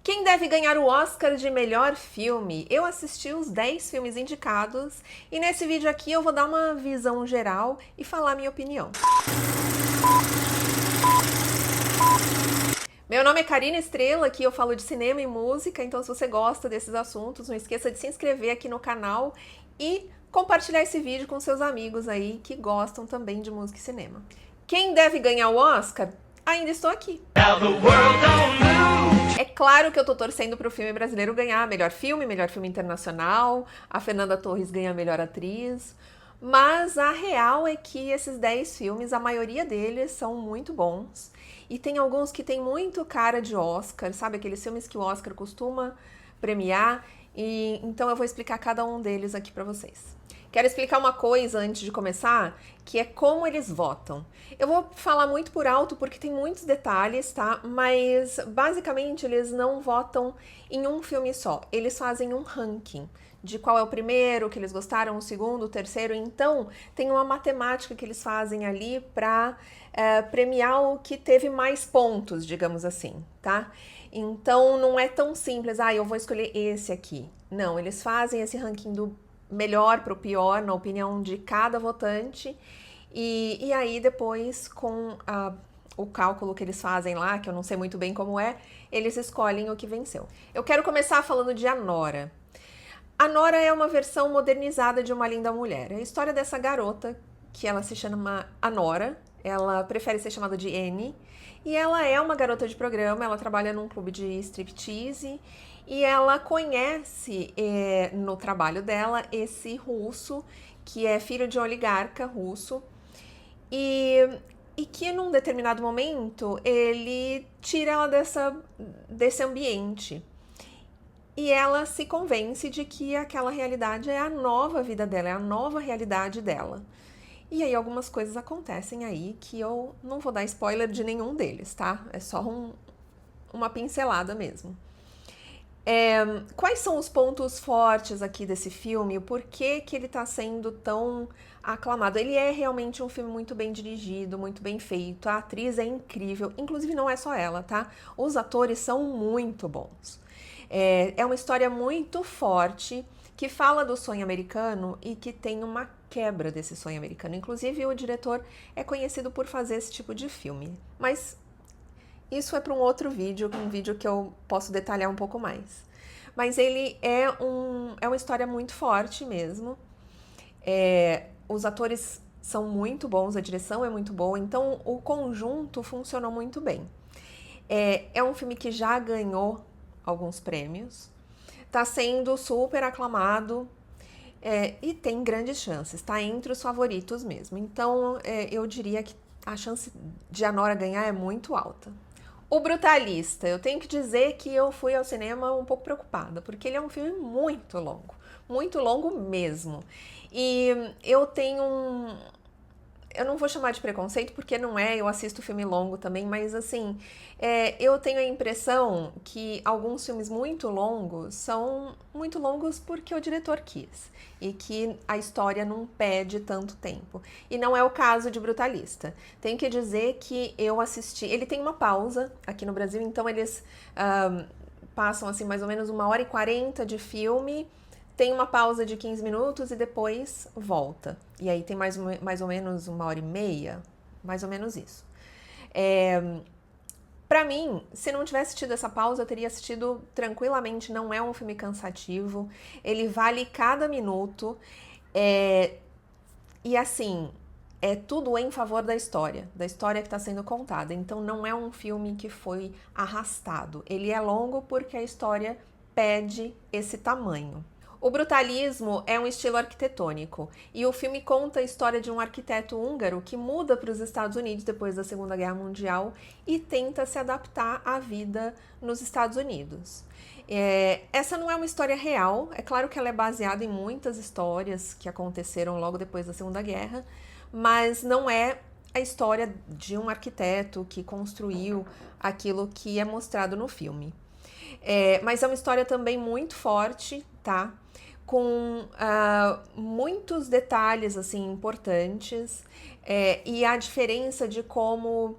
Quem deve ganhar o Oscar de melhor filme? Eu assisti os 10 filmes indicados e nesse vídeo aqui eu vou dar uma visão geral e falar minha opinião. Meu nome é Karina Estrela, aqui eu falo de cinema e música, então se você gosta desses assuntos, não esqueça de se inscrever aqui no canal e compartilhar esse vídeo com seus amigos aí que gostam também de música e cinema. Quem deve ganhar o Oscar? Ainda estou aqui. É claro que eu tô torcendo pro filme brasileiro ganhar melhor filme internacional, a Fernanda Torres ganhar melhor atriz, mas a real é que esses 10 filmes, a maioria deles são muito bons, e tem alguns que tem muito cara de Oscar, sabe? Aqueles filmes que o Oscar costuma premiar, e então eu vou explicar cada um deles aqui pra vocês. Quero explicar uma coisa antes de começar, que é como eles votam. Eu vou falar muito por alto porque tem muitos detalhes, tá? Mas basicamente eles não votam em um filme só. Eles fazem um ranking de qual é o primeiro que eles gostaram, o segundo, o terceiro. Então tem uma matemática que eles fazem ali para premiar o que teve mais pontos, digamos assim, tá? Então não é tão simples, eu vou escolher esse aqui. Não, eles fazem esse ranking do melhor para o pior, na opinião de cada votante, e aí depois com o cálculo que eles fazem lá, que eu não sei muito bem como é, eles escolhem o que venceu. Eu quero começar falando de Anora. Anora é uma versão modernizada de Uma Linda Mulher. É a história dessa garota, que ela se chama Anora, ela prefere ser chamada de Annie, e ela é uma garota de programa, ela trabalha num clube de striptease, e ela conhece no trabalho dela esse russo, que é filho de um oligarca russo, e que num determinado momento ele tira ela desse ambiente. E ela se convence de que aquela realidade é a nova vida dela, é a nova realidade dela. E aí algumas coisas acontecem aí que eu não vou dar spoiler de nenhum deles, tá? É só uma pincelada mesmo. Quais são os pontos fortes aqui desse filme? Por que que ele tá sendo tão aclamado? Ele é realmente um filme muito bem dirigido, muito bem feito. A atriz é incrível, inclusive não é só ela, tá? Os atores são muito bons. É uma história muito forte que fala do sonho americano e que tem uma quebra desse sonho americano. Inclusive, o diretor é conhecido por fazer esse tipo de filme. Mas isso é para um outro vídeo, um vídeo que eu posso detalhar um pouco mais. Mas ele é uma história muito forte mesmo. Os atores são muito bons, a direção é muito boa, então o conjunto funcionou muito bem. É um filme que já ganhou alguns prêmios, tá sendo super aclamado e tem grandes chances, tá entre os favoritos mesmo. Então eu diria que a chance de Anora ganhar é muito alta. O Brutalista, eu tenho que dizer que eu fui ao cinema um pouco preocupada, porque ele é um filme muito longo mesmo. E eu tenho eu não vou chamar de preconceito porque não é, eu assisto filme longo também, mas assim, eu tenho a impressão que alguns filmes muito longos são muito longos porque o diretor quis e que a história não pede tanto tempo. E não é o caso de Brutalista. Tenho que dizer que eu assisti, ele tem uma pausa aqui no Brasil, então eles passam assim mais ou menos 1h40 de filme, tem uma pausa de 15 minutos e depois volta. E aí tem mais ou menos 1h30, mais ou menos isso. Pra mim, se não tivesse tido essa pausa, eu teria assistido tranquilamente. Não é um filme cansativo, ele vale cada minuto. E assim, é tudo em favor da história que está sendo contada. Então não é um filme que foi arrastado. Ele é longo porque a história pede esse tamanho. O brutalismo é um estilo arquitetônico e o filme conta a história de um arquiteto húngaro que muda para os Estados Unidos depois da Segunda Guerra Mundial e tenta se adaptar à vida nos Estados Unidos. Essa não é uma história real, é claro que ela é baseada em muitas histórias que aconteceram logo depois da Segunda Guerra, mas não é a história de um arquiteto que construiu aquilo que é mostrado no filme. Mas é uma história também muito forte, tá? Com muitos detalhes assim importantes e a diferença de como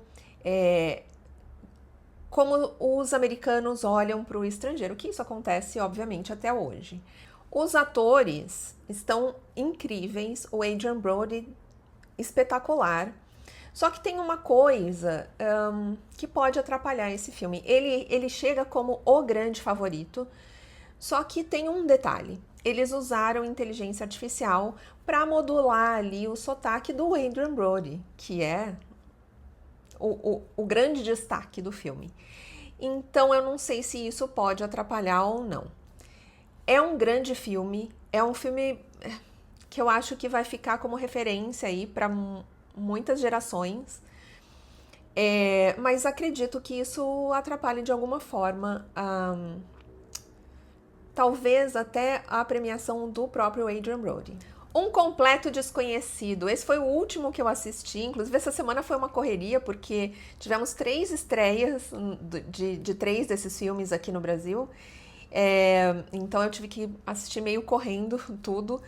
como os americanos olham para o estrangeiro, que isso acontece, obviamente, até hoje. Os atores estão incríveis, o Adrien Brody espetacular. Só que tem uma coisa que pode atrapalhar esse filme. Ele chega como o grande favorito, só que tem um detalhe. Eles usaram inteligência artificial para modular ali o sotaque do Adrien Brody, que é o grande destaque do filme. Então eu não sei se isso pode atrapalhar ou não. É um grande filme, é um filme que eu acho que vai ficar como referência aí para muitas gerações. Mas acredito que isso atrapalhe de alguma forma, talvez até a premiação do próprio Adrien Brody. Um completo desconhecido. Esse foi o último que eu assisti. Inclusive, essa semana foi uma correria, porque tivemos 3 estreias de 3 desses filmes aqui no Brasil. Então eu tive que assistir meio correndo tudo.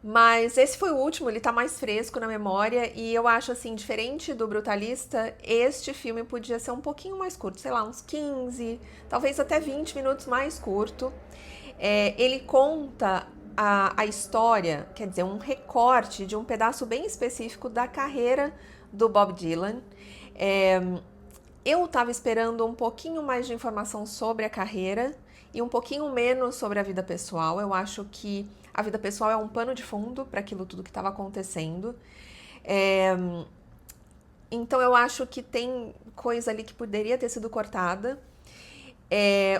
Mas esse foi o último, ele tá mais fresco na memória. E eu acho assim, diferente do Brutalista, este filme podia ser um pouquinho mais curto, sei lá, uns 15, talvez até 20 minutos mais curto. Ele conta a história, quer dizer, um recorte de um pedaço bem específico da carreira do Bob Dylan. Eu estava esperando um pouquinho mais de informação sobre a carreira e um pouquinho menos sobre a vida pessoal. Eu acho que a vida pessoal é um pano de fundo para aquilo tudo que estava acontecendo. Então eu acho que tem coisa ali que poderia ter sido cortada.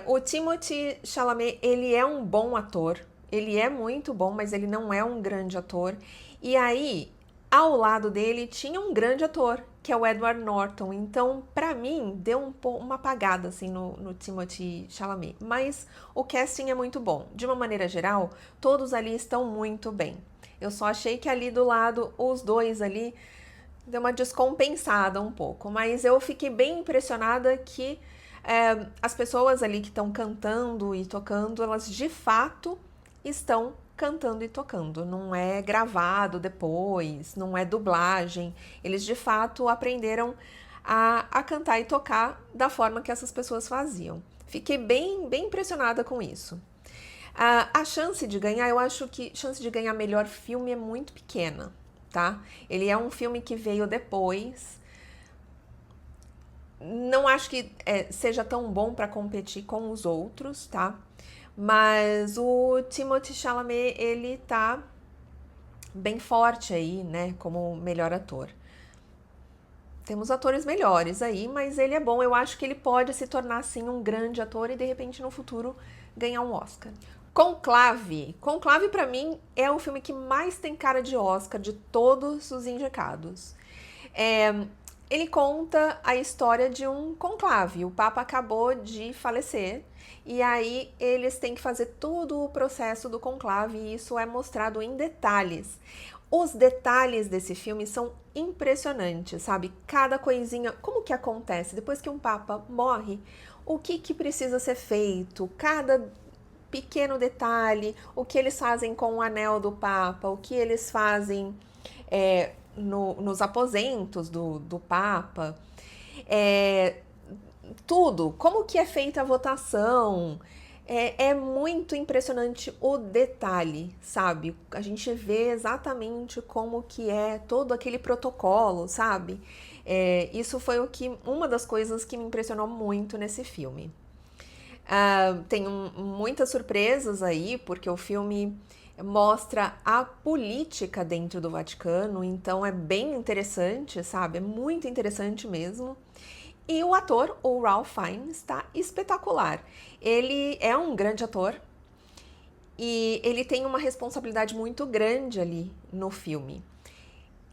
O Timothée Chalamet, ele é um bom ator. Ele é muito bom, mas ele não é um grande ator. E aí, ao lado dele, tinha um grande ator, que é o Edward Norton. Então, pra mim, deu uma apagada, assim, no Timothée Chalamet. Mas o casting é muito bom. De uma maneira geral, todos ali estão muito bem. Eu só achei que ali do lado, os dois ali, deu uma descompensada um pouco. Mas eu fiquei bem impressionada que as pessoas ali que estão cantando e tocando, elas de fato estão cantando e tocando. Não é gravado depois, não é dublagem. Eles de fato aprenderam a cantar e tocar da forma que essas pessoas faziam. Fiquei bem impressionada com isso. A chance de ganhar, eu acho que a chance de ganhar melhor filme é muito pequena, tá? Ele é um filme que veio depois. Não acho que seja tão bom para competir com os outros, tá? Mas o Timothée Chalamet, ele tá bem forte aí, né, como melhor ator. Temos atores melhores aí, mas ele é bom. Eu acho que ele pode se tornar, sim, um grande ator e, de repente, no futuro, ganhar um Oscar. Conclave. Conclave, pra mim, é o filme que mais tem cara de Oscar de todos os indicados. Ele conta a história de um conclave. O Papa acabou de falecer e aí eles têm que fazer todo o processo do conclave e isso é mostrado em detalhes. Os detalhes desse filme são impressionantes, sabe? Cada coisinha, como que acontece depois que um Papa morre? O que precisa ser feito? Cada pequeno detalhe, o que eles fazem com o anel do Papa, o que eles fazem nos aposentos do Papa, tudo, como que é feita a votação. É muito impressionante o detalhe, sabe? A gente vê exatamente como que é todo aquele protocolo, sabe? Isso foi uma das coisas que me impressionou muito nesse filme. Tem muitas surpresas aí, porque o filme mostra a política dentro do Vaticano, então é bem interessante, sabe? É muito interessante mesmo. E o ator, o Ralph Fiennes, está espetacular. Ele é um grande ator e ele tem uma responsabilidade muito grande ali no filme.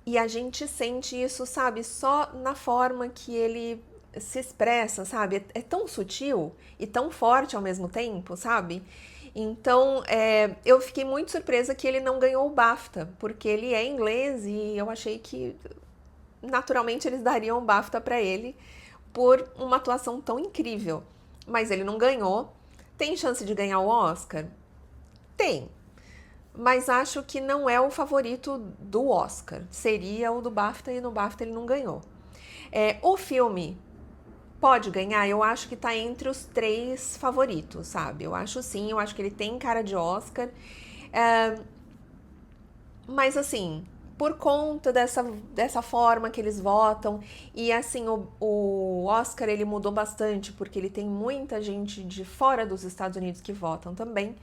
E a gente sente isso, sabe, só na forma que ele se expressa, sabe? É tão sutil e tão forte ao mesmo tempo, sabe? Então, eu fiquei muito surpresa que ele não ganhou o BAFTA, porque ele é inglês e eu achei que naturalmente eles dariam o BAFTA para ele por uma atuação tão incrível. Mas ele não ganhou. Tem chance de ganhar o Oscar? Tem. Mas acho que não é o favorito do Oscar. Seria o do BAFTA e no BAFTA ele não ganhou. O filme pode ganhar, eu acho que tá entre os 3 favoritos, sabe? Eu acho sim, eu acho que ele tem cara de Oscar. É, mas assim, por conta dessa forma que eles votam, e assim, o Oscar ele mudou bastante, porque ele tem muita gente de fora dos Estados Unidos que votam também.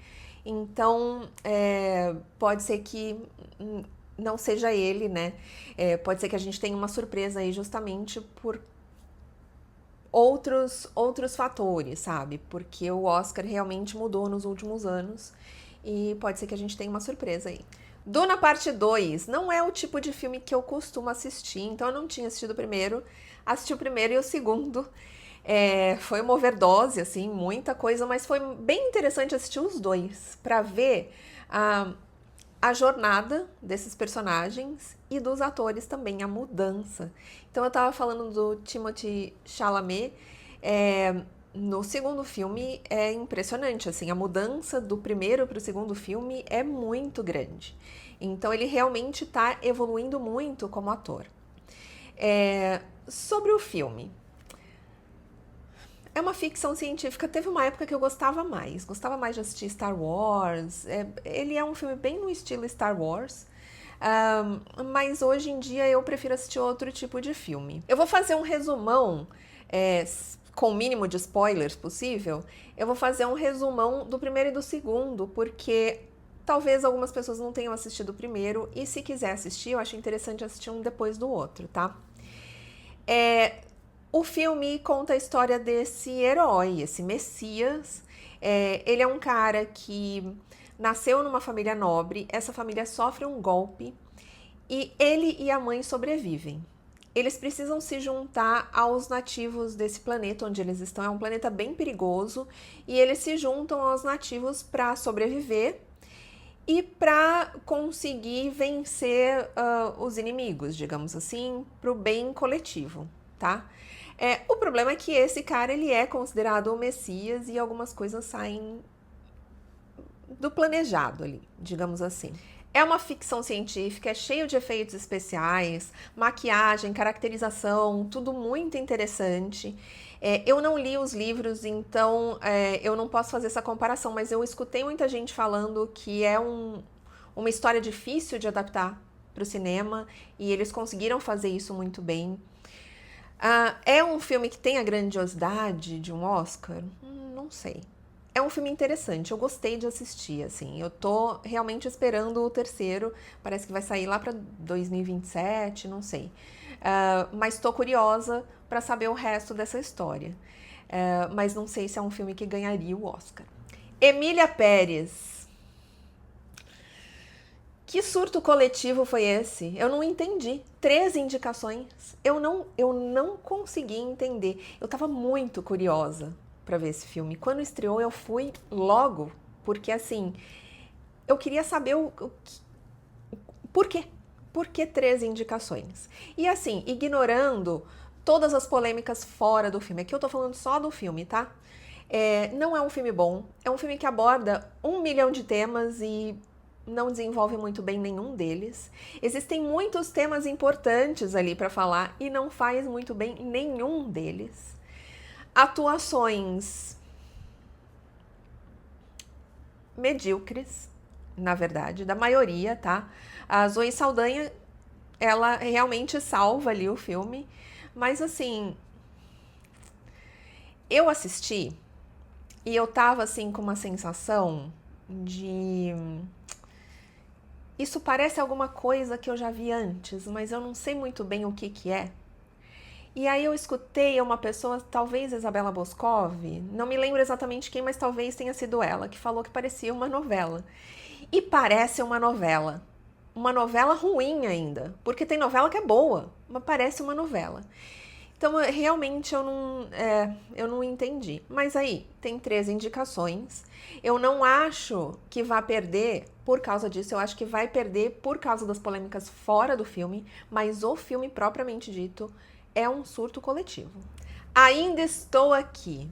Então, pode ser que não seja ele, né? Pode ser que a gente tenha uma surpresa aí justamente por outros fatores, sabe? Porque o Oscar realmente mudou nos últimos anos e pode ser que a gente tenha uma surpresa aí. Duna Parte 2 não é o tipo de filme que eu costumo assistir, então eu não tinha assistido o primeiro, assisti o primeiro e o segundo. Foi uma overdose, assim, muita coisa, mas foi bem interessante assistir os dois, pra ver a jornada desses personagens e dos atores também, a mudança. Então eu tava falando do Timothée Chalamet, no segundo filme é impressionante, assim, a mudança do primeiro para o segundo filme é muito grande. Então ele realmente está evoluindo muito como ator. Sobre o filme, é uma ficção científica. Teve uma época que eu gostava mais de assistir Star Wars. Ele é um filme bem no estilo Star Wars. Mas hoje em dia eu prefiro assistir outro tipo de filme. Eu vou fazer um resumão, com o mínimo de spoilers possível. Eu vou fazer um resumão do primeiro e do segundo, porque talvez algumas pessoas não tenham assistido o primeiro, e se quiser assistir, eu acho interessante assistir um depois do outro, tá? O filme conta a história desse herói, esse Messias. Ele é um cara que nasceu numa família nobre, essa família sofre um golpe e ele e a mãe sobrevivem. Eles precisam se juntar aos nativos desse planeta onde eles estão. É um planeta bem perigoso e eles se juntam aos nativos para sobreviver e para conseguir vencer os inimigos, digamos assim, para o bem coletivo, tá? O problema é que esse cara ele é considerado o Messias e algumas coisas saem do planejado ali, digamos assim. É uma ficção científica, é cheio de efeitos especiais, maquiagem, caracterização, tudo muito interessante. Eu não li os livros, então eu não posso fazer essa comparação, mas eu escutei muita gente falando que é uma história difícil de adaptar para o cinema e eles conseguiram fazer isso muito bem. É um filme que tem a grandiosidade de um Oscar? Não sei. É um filme interessante, eu gostei de assistir, assim. Eu tô realmente esperando o terceiro, parece que vai sair lá pra 2027, não sei. Mas tô curiosa pra saber o resto dessa história. Mas não sei se é um filme que ganharia o Oscar. Emília Pérez. Que surto coletivo foi esse? Eu não entendi. 3 indicações. Eu não consegui entender. Eu tava muito curiosa pra ver esse filme. Quando estreou, eu fui logo, porque assim, eu queria saber por quê? Por que 3 indicações? E assim, ignorando todas as polêmicas fora do filme. Aqui eu tô falando só do filme, tá? Não é um filme bom. É um filme que aborda 1 milhão de temas e não desenvolve muito bem nenhum deles. Existem muitos temas importantes ali pra falar e não faz muito bem nenhum deles. Atuações medíocres, na verdade, da maioria, tá? A Zoe Saldanha, ela realmente salva ali o filme, mas assim, eu assisti e eu tava assim com uma sensação de isso parece alguma coisa que eu já vi antes, mas eu não sei muito bem o que é. E aí eu escutei uma pessoa, talvez Isabela Boscov, não me lembro exatamente quem, mas talvez tenha sido ela, que falou que parecia uma novela. E parece uma novela. Uma novela ruim ainda, porque tem novela que é boa, mas parece uma novela. Então, realmente, eu não entendi. Mas aí, tem 3 indicações. Eu não acho que vá perder por causa disso. Eu acho que vai perder por causa das polêmicas fora do filme. Mas o filme, propriamente dito, é um surto coletivo. Ainda estou aqui.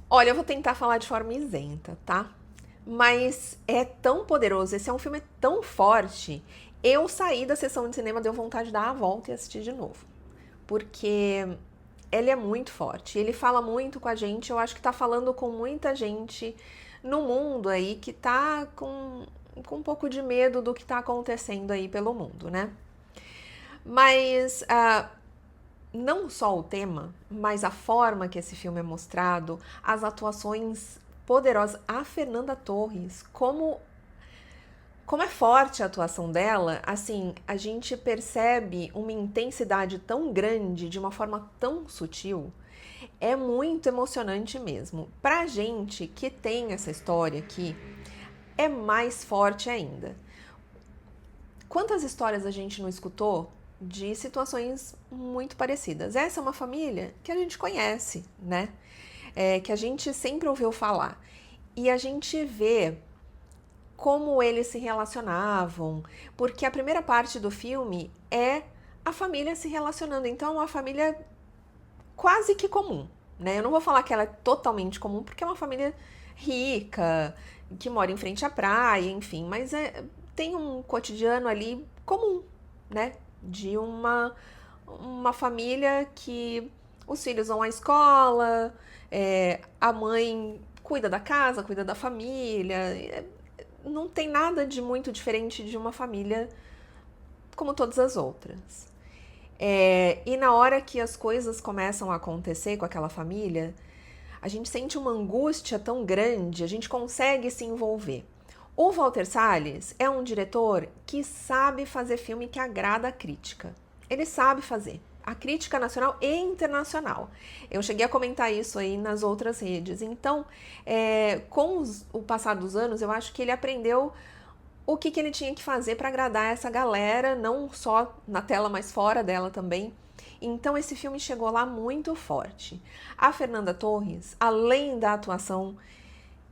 Olha, eu vou tentar falar de forma isenta, tá? Mas é tão poderoso, esse é um filme tão forte. Eu saí da sessão de cinema, deu vontade de dar a volta e assistir de novo. Porque ele é muito forte. Ele fala muito com a gente. Eu acho que tá falando com muita gente no mundo aí que tá com um pouco de medo do que tá acontecendo aí pelo mundo, né? Mas não só o tema, mas a forma que esse filme é mostrado, as atuações poderosas. A Fernanda Torres, como é forte a atuação dela, assim, a gente percebe uma intensidade tão grande, de uma forma tão sutil. É muito emocionante mesmo. Pra gente que tem essa história aqui, é mais forte ainda. Quantas histórias a gente não escutou de situações muito parecidas? Essa é uma família que a gente conhece, né? Que a gente sempre ouviu falar. E a gente vê como eles se relacionavam, porque a primeira parte do filme é a família se relacionando. Então, é uma família quase que comum, né? Eu não vou falar que ela é totalmente comum, porque é uma família rica, que mora em frente à praia, enfim, mas tem um cotidiano ali comum, né? De uma família que os filhos vão à escola, a mãe cuida da casa, cuida da família. Não tem nada de muito diferente de uma família como todas as outras. E na hora que as coisas começam a acontecer com aquela família, a gente sente uma angústia tão grande, a gente consegue se envolver. O Walter Salles é um diretor que sabe fazer filme que agrada a crítica. Ele sabe fazer. A crítica nacional e internacional. Eu cheguei a comentar isso aí nas outras redes. Então, com o passar dos anos, eu acho que ele aprendeu o que ele tinha que fazer para agradar essa galera, não só na tela, mas fora dela também. Então esse filme chegou lá muito forte. A Fernanda Torres, além da atuação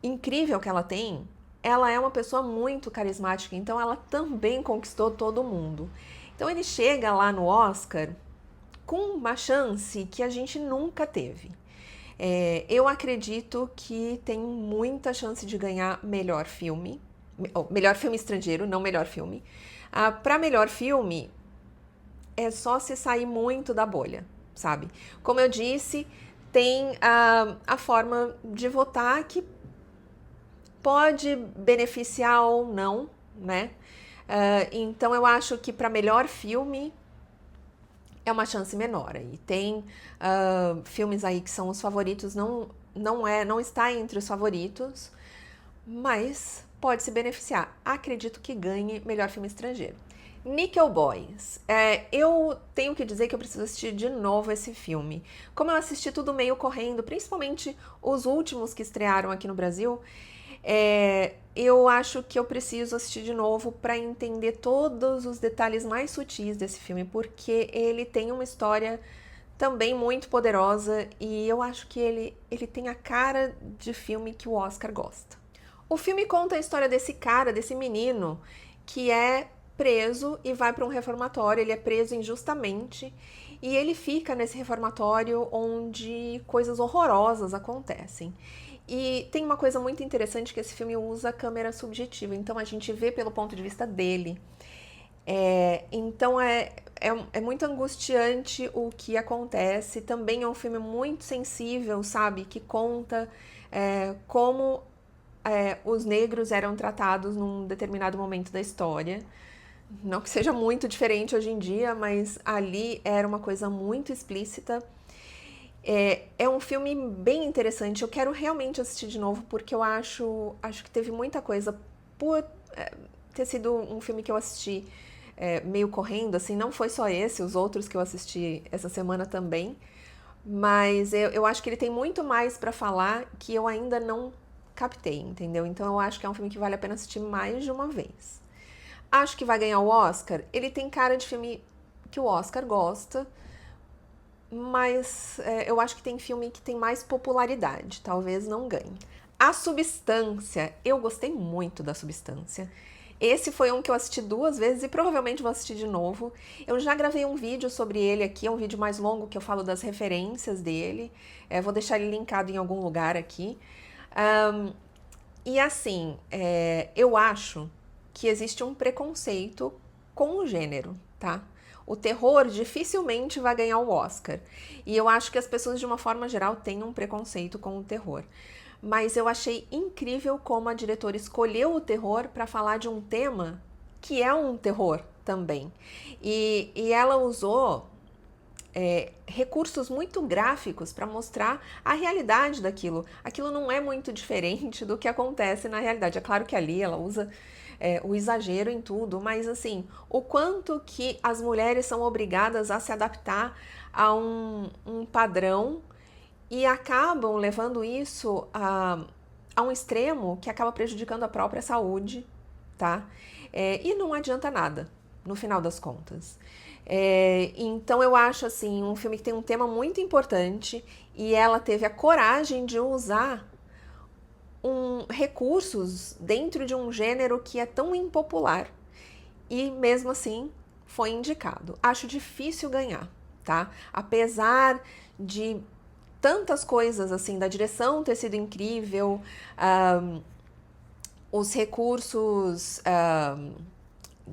incrível que ela tem, ela é uma pessoa muito carismática, então ela também conquistou todo mundo. Então ele chega lá no Oscar com uma chance que a gente nunca teve. Eu acredito que tem muita chance de ganhar melhor filme estrangeiro, não melhor filme. Para melhor filme, é só se sair muito da bolha, sabe? Como eu disse, tem a forma de votar que pode beneficiar ou não, né? Então eu acho que para melhor filme é uma chance menor. E tem filmes aí que são os favoritos, não está entre os favoritos, mas pode se beneficiar. Acredito que ganhe melhor filme estrangeiro. Nickel Boys. Eu tenho que dizer que eu preciso assistir de novo esse filme. Como eu assisti tudo meio correndo, principalmente os últimos que estrearam aqui no Brasil, eu acho que eu preciso assistir de novo para entender todos os detalhes mais sutis desse filme, porque ele tem uma história também muito poderosa e eu acho que ele tem a cara de filme que o Oscar gosta. O filme conta a história desse cara, desse menino, que é preso e vai para um reformatório. Ele é preso injustamente e ele fica nesse reformatório onde coisas horrorosas acontecem. E tem uma coisa muito interessante que esse filme usa a câmera subjetiva, então a gente vê pelo ponto de vista dele. Então é muito angustiante o que acontece. Também é um filme muito sensível, sabe? Que conta como os negros eram tratados num determinado momento da história. Não que seja muito diferente hoje em dia, mas ali era uma coisa muito explícita. É um filme bem interessante. Eu quero realmente assistir de novo porque eu acho que teve muita coisa por ter sido um filme que eu assisti meio correndo, assim. Não foi só esse, os outros que eu assisti essa semana também. Mas eu acho que ele tem muito mais pra falar que eu ainda não captei, entendeu? Então eu acho que é um filme que vale a pena assistir mais de uma vez. Acho que vai ganhar o Oscar. Ele tem cara de filme que o Oscar gosta, mas eu acho que tem filme que tem mais popularidade, talvez não ganhe. A Substância, eu gostei muito da Substância. Esse foi um que eu assisti 2 vezes e provavelmente vou assistir de novo. Eu já gravei um vídeo sobre ele aqui, é um vídeo mais longo que eu falo das referências dele. Vou deixar ele linkado em algum lugar aqui. E assim, eu acho que existe um preconceito com o gênero, tá? o terror dificilmente vai ganhar o Oscar. E eu acho que as pessoas, de uma forma geral, têm um preconceito com o terror. Mas eu achei incrível como a diretora escolheu o terror para falar de um tema que é um terror também. E ela usou recursos muito gráficos para mostrar a realidade daquilo. Aquilo não é muito diferente do que acontece na realidade. É claro que ali ela usa o exagero em tudo, mas assim, o quanto que as mulheres são obrigadas a se adaptar a um padrão e acabam levando isso a um extremo que acaba prejudicando a própria saúde, tá? E não adianta nada, no final das contas. Então eu acho assim um filme que tem um tema muito importante e ela teve a coragem de usar recursos dentro de um gênero que é tão impopular e mesmo assim foi indicado. Acho difícil ganhar, tá? Apesar de tantas coisas assim, da direção ter sido incrível, os recursos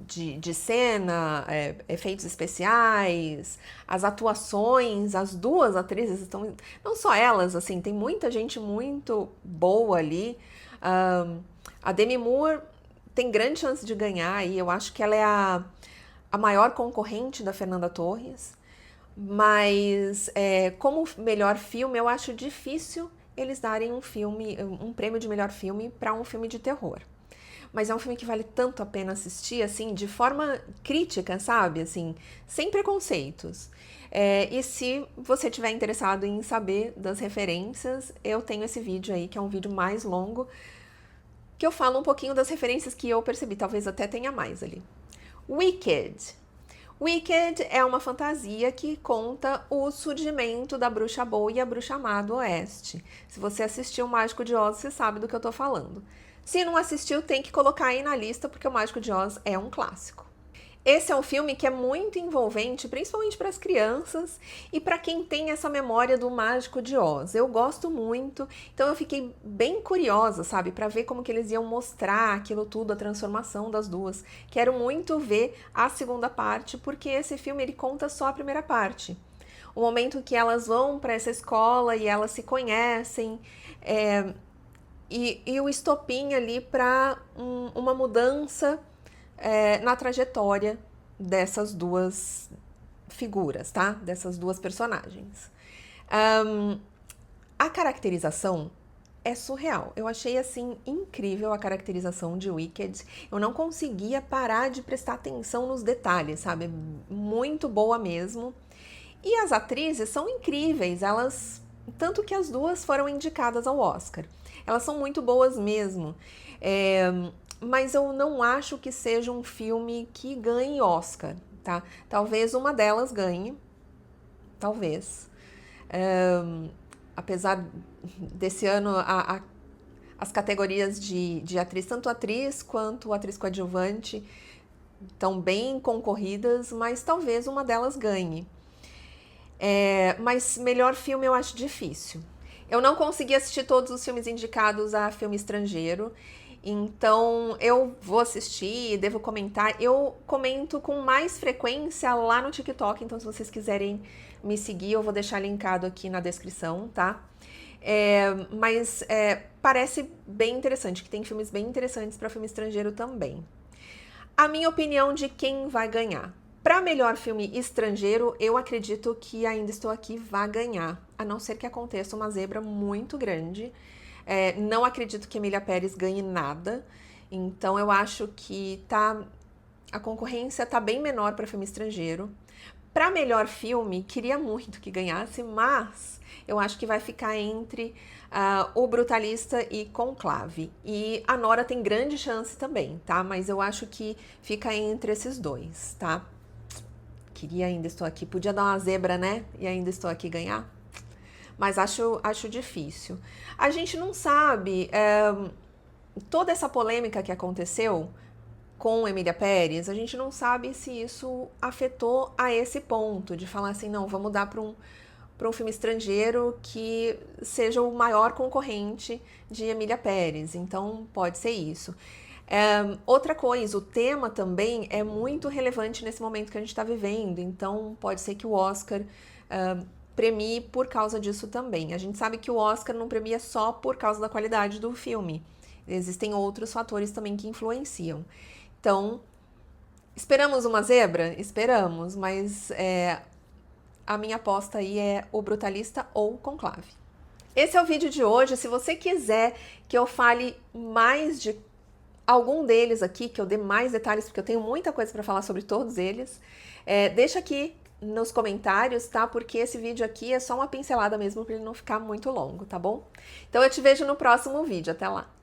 de cena, efeitos especiais, as atuações, as duas atrizes estão. Não só elas, assim, tem muita gente muito boa ali. A Demi Moore tem grande chance de ganhar e eu acho que ela é a maior concorrente da Fernanda Torres. Mas como melhor filme, eu acho difícil eles darem um prêmio de melhor filme para um filme de terror. Mas é um filme que vale tanto a pena assistir, assim, de forma crítica, sabe? Assim, sem preconceitos. E se você tiver interessado em saber das referências, eu tenho esse vídeo aí, que é um vídeo mais longo, que eu falo um pouquinho das referências que eu percebi, talvez até tenha mais ali. Wicked. Wicked é uma fantasia que conta o surgimento da bruxa boa e a bruxa má do oeste. Se você assistiu o Mágico de Oz, você sabe do que eu tô falando. Se não assistiu, tem que colocar aí na lista, porque o Mágico de Oz é um clássico. Esse é um filme que é muito envolvente, principalmente para as crianças e para quem tem essa memória do Mágico de Oz. Eu gosto muito, então eu fiquei bem curiosa, sabe, para ver como que eles iam mostrar aquilo tudo, a transformação das duas. Quero muito ver a segunda parte, porque esse filme ele conta só a primeira parte. O momento que elas vão para essa escola e elas se conhecem, e o estopim ali para uma mudança na trajetória dessas duas figuras, tá? Dessas duas personagens. A caracterização é surreal. Eu achei, assim, incrível a caracterização de Wicked. Eu não conseguia parar de prestar atenção nos detalhes, sabe? Muito boa mesmo. E as atrizes são incríveis, elas... Tanto que as duas foram indicadas ao Oscar. Elas são muito boas mesmo. Mas eu não acho que seja um filme que ganhe Oscar, tá? Talvez uma delas ganhe, talvez. Apesar desse ano as categorias de atriz, tanto atriz quanto atriz coadjuvante, estão bem concorridas, mas talvez uma delas ganhe. Mas melhor filme eu acho difícil. Eu não consegui assistir todos os filmes indicados a filme estrangeiro, então eu vou assistir, devo comentar. Eu comento com mais frequência lá no TikTok, então se vocês quiserem me seguir, eu vou deixar linkado aqui na descrição, tá? Mas parece bem interessante, que tem filmes bem interessantes para filme estrangeiro também. A minha opinião de quem vai ganhar. Para melhor filme estrangeiro, eu acredito que Ainda Estou Aqui vai ganhar, a não ser que aconteça uma zebra muito grande. Não acredito que Emília Pérez ganhe nada, então eu acho que a concorrência tá bem menor para filme estrangeiro. Para melhor filme, queria muito que ganhasse, mas eu acho que vai ficar entre O Brutalista e Conclave. E a Nora tem grande chance também, tá? Mas eu acho que fica entre esses dois, tá? Queria Ainda Estou Aqui. Podia dar uma zebra, né? E Ainda Estou Aqui ganhar. Mas acho difícil. A gente não sabe toda essa polêmica que aconteceu com Emília Pérez, a gente não sabe se isso afetou a esse ponto de falar assim, não, vamos dar para um filme estrangeiro que seja o maior concorrente de Emília Pérez. Então, pode ser isso. Outra coisa, o tema também é muito relevante nesse momento que a gente está vivendo, então pode ser que o Oscar premie por causa disso também. A gente sabe que o Oscar não premia só por causa da qualidade do filme, existem outros fatores também que influenciam. Então, esperamos uma zebra? Esperamos, mas a minha aposta aí é O Brutalista ou Conclave. Esse é o vídeo de hoje. Se você quiser que eu fale mais de algum deles aqui, que eu dê mais detalhes, porque eu tenho muita coisa para falar sobre todos eles, deixa aqui nos comentários, tá? Porque esse vídeo aqui é só uma pincelada mesmo, para ele não ficar muito longo, tá bom? Então eu te vejo no próximo vídeo. Até lá!